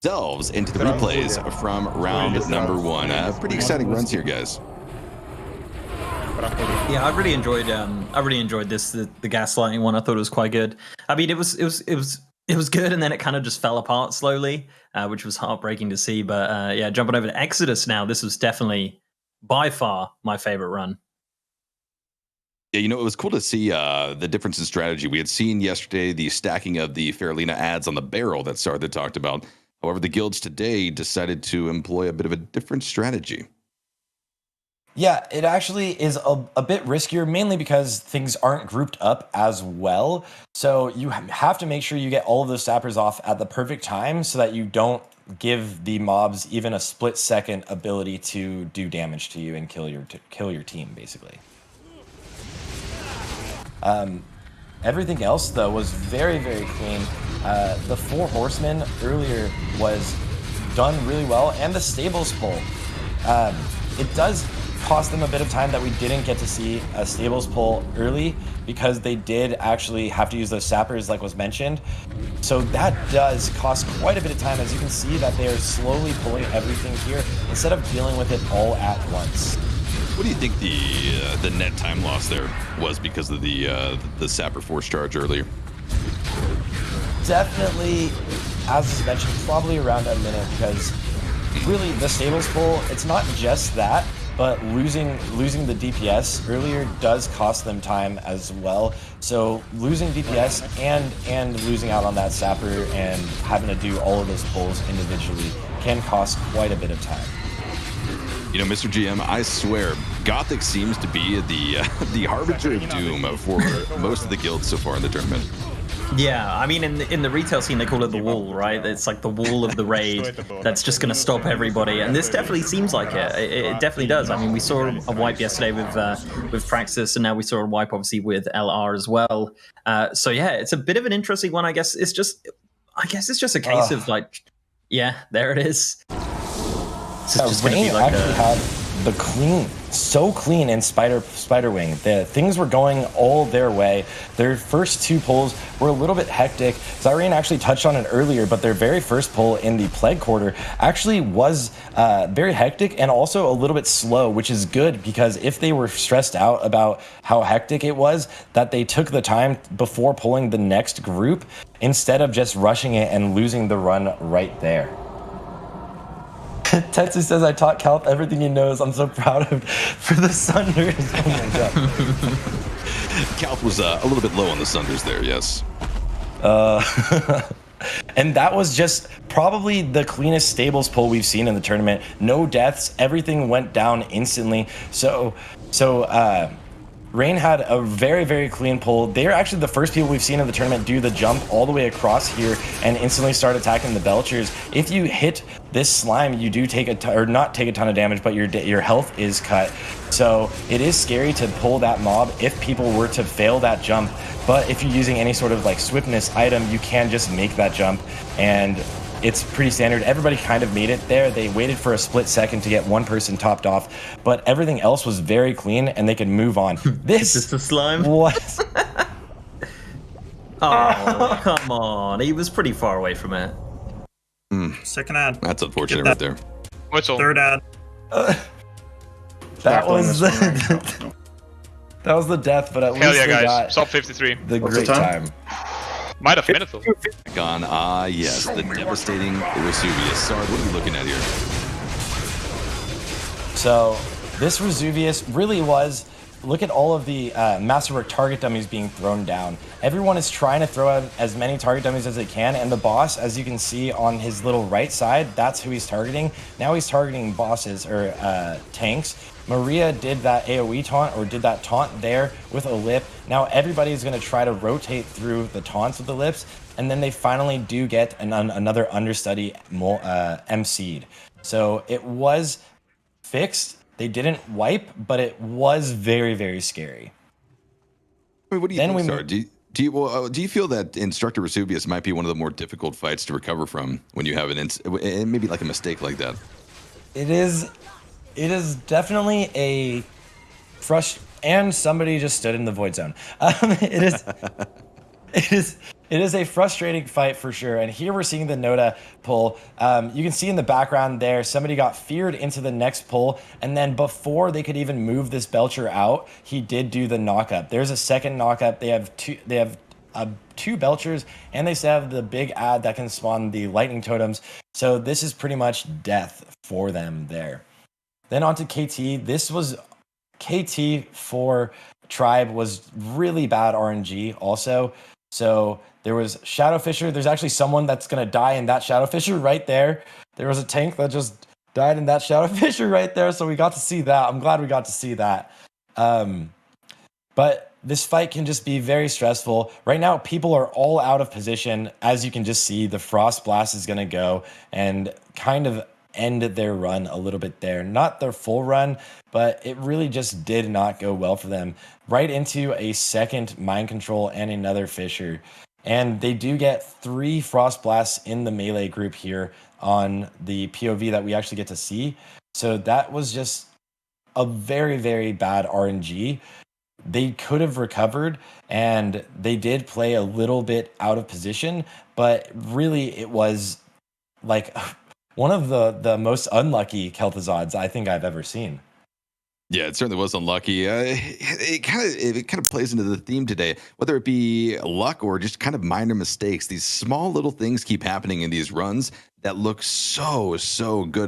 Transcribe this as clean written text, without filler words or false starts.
Delves into the replays from round number one. Pretty exciting runs here, guys. Yeah, I really enjoyed this the gaslighting one. I thought it was quite good. I mean, it was good, and then it kind of just fell apart slowly, which was heartbreaking to see. But yeah, jumping over to Exodus now, this was definitely by far my favorite run. Yeah, it was cool to see the difference in strategy. We had seen yesterday the stacking of the Faralina ads on the barrel that Sarth talked about. However, the guilds today decided to employ a bit of a different strategy. Yeah, it actually is a bit riskier, mainly because things aren't grouped up as well. So you have to make sure you get all of those sappers off at the perfect time so that you don't give the mobs even a split-second ability to do damage to you and kill your team, basically. Everything else, though, was very, very clean. The 4 horsemen earlier was done really well, and the stables pull. It does cost them a bit of time that we didn't get to see a stables pull early because they did actually have to use those sappers like was mentioned. So that does cost quite a bit of time, as you can see that they are slowly pulling everything here instead of dealing with it all at once. What do you think the net time loss there was because of the sapper force charge earlier? Definitely, as mentioned, probably around a minute, because really the stables pull, it's not just that, but losing the DPS earlier does cost them time as well. So losing DPS and losing out on that sapper and having to do all of those pulls individually can cost quite a bit of time. Mr. GM, I swear, Gothic seems to be the harbinger of doom for most of the guilds so far in the tournament. Yeah, I mean, in the retail scene, they call it the wall, right? It's like the wall of the raid that's just going to stop everybody, and this definitely seems like it. It definitely does. I mean, we saw a wipe yesterday with Praxis, and now we saw a wipe, obviously, with LR as well. So yeah, it's a bit of an interesting one. I guess it's just a case of like, yeah, there it is. Rain actually had the so clean in Spiderwing. The things were going all their way. Their first 2 pulls were a little bit hectic. Zyrene actually touched on it earlier, but their very first pull in the Plague Quarter actually was very hectic and also a little bit slow, which is good, because if they were stressed out about how hectic it was, that they took the time before pulling the next group instead of just rushing it and losing the run right there. Tetsu says, I taught Calp everything he knows. I'm so proud of for the Sunders. Oh my god. Calp was a little bit low on the Sunders there, yes. And that was just probably the cleanest stables pull we've seen in the tournament. No deaths. Everything went down instantly. So Rain had a very, very clean pull. They're actually the first people we've seen in the tournament do the jump all the way across here and instantly start attacking the Belchers. If you hit this slime, you do take not take a ton of damage, but your health is cut. So it is scary to pull that mob if people were to fail that jump. But if you're using any sort of like swiftness item, you can just make that jump, and it's pretty standard. Everybody kind of made it there. They waited for a split second to get one person topped off, but everything else was very clean and they could move on. This is the slime. What? Oh, come on. He was pretty far away from it. Second ad. That's unfortunate right there. Whistle. Third ad. That was the that was the death, but at least yeah, they guys. got Sub 53. the great time. Might have minute though. Gone. Yes, the devastating Vesuvius. Sarth, what are we looking at here? So this Vesuvius really was, look at all of the Masterwork target dummies being thrown down. Everyone is trying to throw out as many target dummies as they can, and the boss, as you can see on his little right side, that's who he's targeting. Now he's targeting bosses, or tanks. Maria did that AoE taunt, or did that taunt there with a lip. Now everybody is going to try to rotate through the taunts with the lips, and then they finally do get another understudy MC'd. So it was fixed. They didn't wipe, but it was very, very scary. I mean, what do you think, Sarth? Do you feel that Instructor Vesuvius might be one of the more difficult fights to recover from when you have maybe like a mistake like that? It is definitely a and somebody just stood in the void zone. It It is a frustrating fight for sure. And here we're seeing the Noda pull. You can see in the background there, somebody got feared into the next pull. And then before they could even move this Belcher out, he did do the knockup. There's a second knockup. They have two Belchers, and they still have the big ad that can spawn the lightning totems. So this is pretty much death for them there. Then on to KT. This was KT for Tribe was really bad RNG also. So there was Shadow Fisher. There's actually someone that's going to die in that Shadow Fisher right there. There was a tank that just died in that Shadow Fisher right there. So we got to see that. I'm glad we got to see that. But this fight can just be very stressful. Right now, people are all out of position. As you can just see, the Frost Blast is going to go and kind of end their run a little bit there. Not their full run, but it really just did not go well for them. Right into a second Mind Control and another Fisher. And they do get 3 Frost Blasts in the melee group here on the POV that we actually get to see. So that was just a very, very bad RNG. They could have recovered, and they did play a little bit out of position, but really it was like one of the most unlucky Kel'Thuzad's I think I've ever seen. Yeah, it certainly was unlucky. It kind of plays into the theme today, whether it be luck or just kind of minor mistakes. These small little things keep happening in these runs that look so good.